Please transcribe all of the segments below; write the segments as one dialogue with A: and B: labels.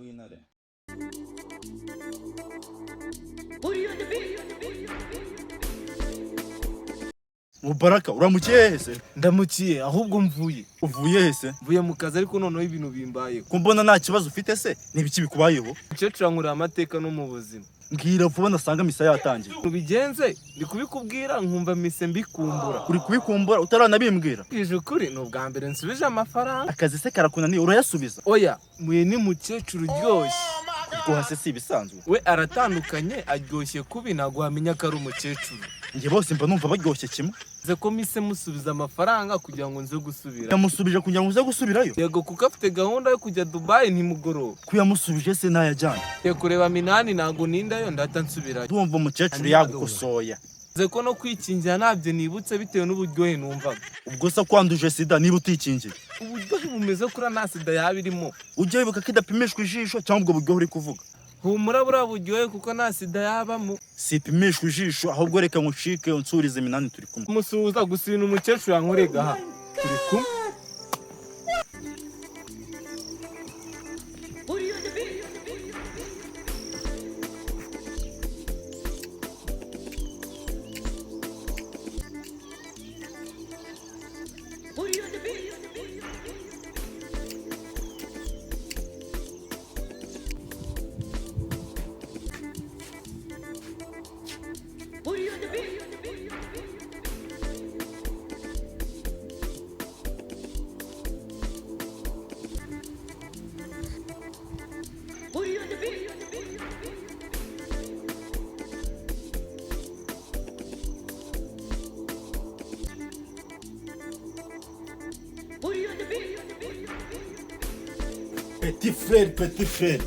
A: w'intare.
B: Mubaraka uramukiye hese?
C: Ndamukiye ahubwo mvuye.
B: Uvuye hese?
C: Mvuye mu kazi ariko noneho ibintu bimbaye.
B: Ko mbona nta kibazo ufite se? Nibiki bikubayeho?
C: Umukecuru ankurira amateka no mu buzima.
B: Mbwira vuba nasanga misa yatangiye.
C: Ubigenze ndi kubikubwira nkumva mise mbikumbura.
B: Uri kubikumbura utaranabimbwira?
C: Ije ukuri ni ubwa mbere nsubije amafaranga.
B: Akazi se karakunaniye urayasubiza?
C: Oya muye ni mukecuru uryoshye.
B: Ubwo hase si ibisanzwe.
C: We aratandukanye aryoshye kubi ntago wamenya ko ari umukecuru.
B: Nge bose mba numva baryoshye kimwe.
C: Nze ko mise musubiza amafaranga kugira ngo nze gusubira.
B: Yamusubije kugira ngo uze gusubirayo?
C: Yego kuko afite gahunda yo kujya Dubai ntimugoroba.
B: Kuyamusubije se nayajyana?
C: Ye kureba Minani ntago nindayo ndata nsubirayo.
B: Ndumva umukecuru yagukosoya.
C: Nze ko no kwikingira ntabyo nibutse bitewe n'uburyohe numvaga.
B: Ubwo se kwanduje sida niba utikingiye?
C: Uburyohe bumeze kuri nta sida yaba irimo.
B: Ujya wibuka ko idapimishwa ijisho cyangwa ubwo buryohe uri kuvuga?
C: Humura buriya buryohe kuko nta sida yabamo.
B: Sipimishwa ijisho ahubwo reka ngucike unsurize Minani turi kumwe.
C: Musuhuza gusa ibintu umukecuru yankorega aha. Turi kumwe.
B: Petit frère.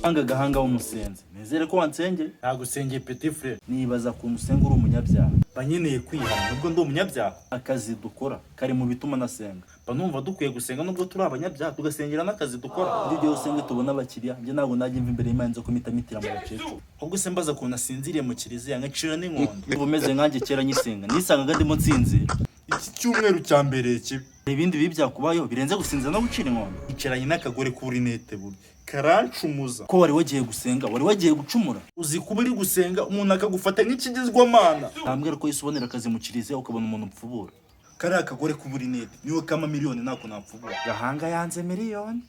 B: Anga gahanga w'umusenzi. Nizere ko wansengeye?
A: Nagusengeye petit frère.
B: Nibaza ku musenga uri umunyabyaha. Banyeneye kwihana nubwo ndi umunyabyaha. Akazi dukora kari mu bituma nasenga. Banumva dukwiye gusenga nubwo turi abanyabyaha tugasengera n'akazi dukora. Ibyo byose ngo tubona abakiriya. Nje ntabwo najya imva imbere y'Imana nzo kumitamitira mu bakecuru. Ahubwo se mbaza ko nasinziriye mu kiliziya ngacira n'inkondo. Niba umeze nkanjye kera nyisenga. Nisangaga ndimo nsinzira. Iki cyumweru cya mbere kibi. Ibindi bibi byakubayeho birenze gusinza no gucira inkondo. Icaranye n'akagore kuri nete buri. Karancumuza. Ko wari wagiye gusenga, wari wagiye gucumura. Uzi kuba uri gusenga umuntu akagufata nk'ikigizwamana. Nambwira ko yisubonera akazi mu kiliziya ukabona umuntu upfubura. Kari akagore kuri nete niwe kama miliyoni nako napfubura. Gahanga yanze miliyoni.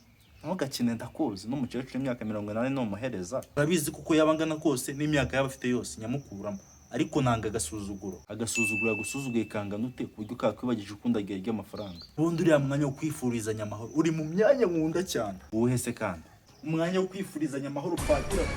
B: Ntugakine ndakuzi n'umukecuru w'imyaka 80 n'umuhereza. Urabizi kuko yabangana kose n'imyaka yaba afite yose nyamukuramo. Ariko nanga agasuzuguro yagusuzuguye kangana ute ku buryo kakwibagije ukundagiye ry'amafaranga. Ubundi uriya mwanya wo kwifurizanya amahoro uri mu myanya nkunda cyane. Wowe se kandi umwanya wo kwifurizanya amahoro padiri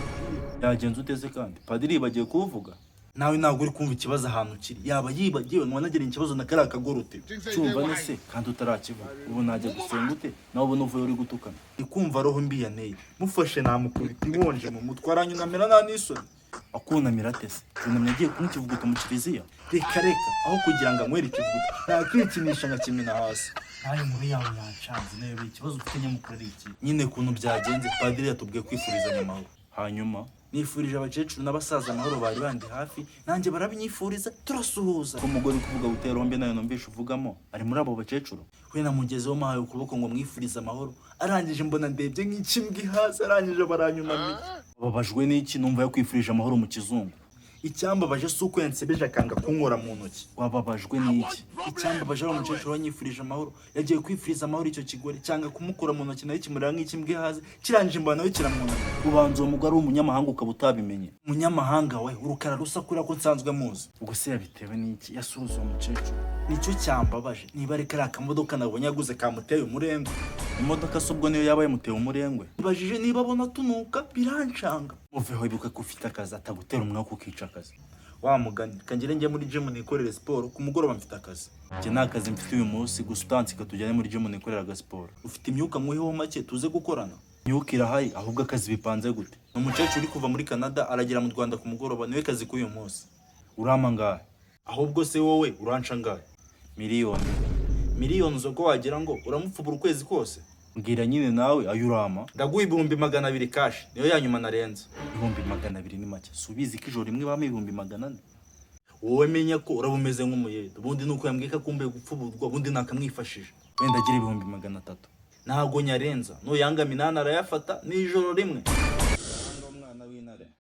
B: yagenze uteze kandi padiri bagiye kuvuga nawe ntabwo uri kumva ikibazo ahantu kiri yaba yibagiwe nwanagera ikibazo na kari akagorote cyumva nese kandi utarakivuga ubu najya gusenga ute nawe ubona uvuye uri gutukana ikumva roho mbi yaneye mufashe namukubita ibonje mu mutwe aranyunamira nta n'isoni akunamira tese unamye agiye kumukivuguta mu kiliziya reka aho kugira ngo anywere ikivuguta ntakwikinisha nka kimena hasi nawe muri yawe yanshanze nawe ikibazo ufite nyamukuru ari iki nyine kuntu byagenze padiri yatubwiye kwifurizanya amahoro hanyuma nifurije abakecuru n'abasaza amahoro bari bandi hafi nanjye barabinyifuriza turasuhuza ko umugore kuvuga gutera rombe nayo nombesha uvugamo ari muri abo bakecuru we namugezeho mahaye ukuboko ngo mwifurize amahoro arangije mbona ndebye nk'ikimbwi hasi arangije baranyunamiye babajwe n'iki numva yo kwifurije amahoro mu kizungu icyambabaje suko yansebeje akanga kunkora mu ntoki wababajwe n'iki icyambabaje ari umukecuru wanyifurije amahoro yagiye kwifuriza amahoro icyo kigore cyanga kumukora mu ntoki nayo kimurira nk'ikimbwi haze kirangije mbona nawe kiramwunamye ubanza uwo mugore w'umunyamahanga ukaba utabimenye umunyamahanga we urukara rusa kurira ko nsanzwe muzi ubwo se yabitewe n'iki yasuhuza uwo mukecuru nicyo cyambabaje niba ari kariya kamodoka nabonye yaguze kamuteye umurengwe imodoka se ubwo niyo yaba yamuteye umurengwe nibajije niba abona tunuka birancanga muveho ibuka ko ufite akazi atagutera umwaka ukica akazi wa mugani kangire njye muri gym nikorere siporo ku mugoroba mfite akazi njye nta kazi mfite uyu munsi gusa utansika tujyane muri gym nikorera gasiporo ufite imyuka nk'uyiho make tuze gukorana imyuka irahari ahubwo akazi bipanze gute umukecuru uri kuva muri Canada aragera mu Rwanda ku mugoroba niwe kazi k'uyu munsi urama ngahe ahubwo se wowe uranca ngahe miliyoni zo ko wagira ngo uramupfubura ukwezi kose mbwira nyine nawe ayurama ndaguha 200 cash niyo yanyuma narenze 200 ni make subizi ko ijoro rimwe bama 400 wowe menya ko urabumeze nk'umuyede ubundi nuko yambwiye ko akumbuye gupfuburwa ubundi nakamwifashije wenda agira 300 ntago nyarenza, nuyanga minani arayafata n'ijoro rimwe.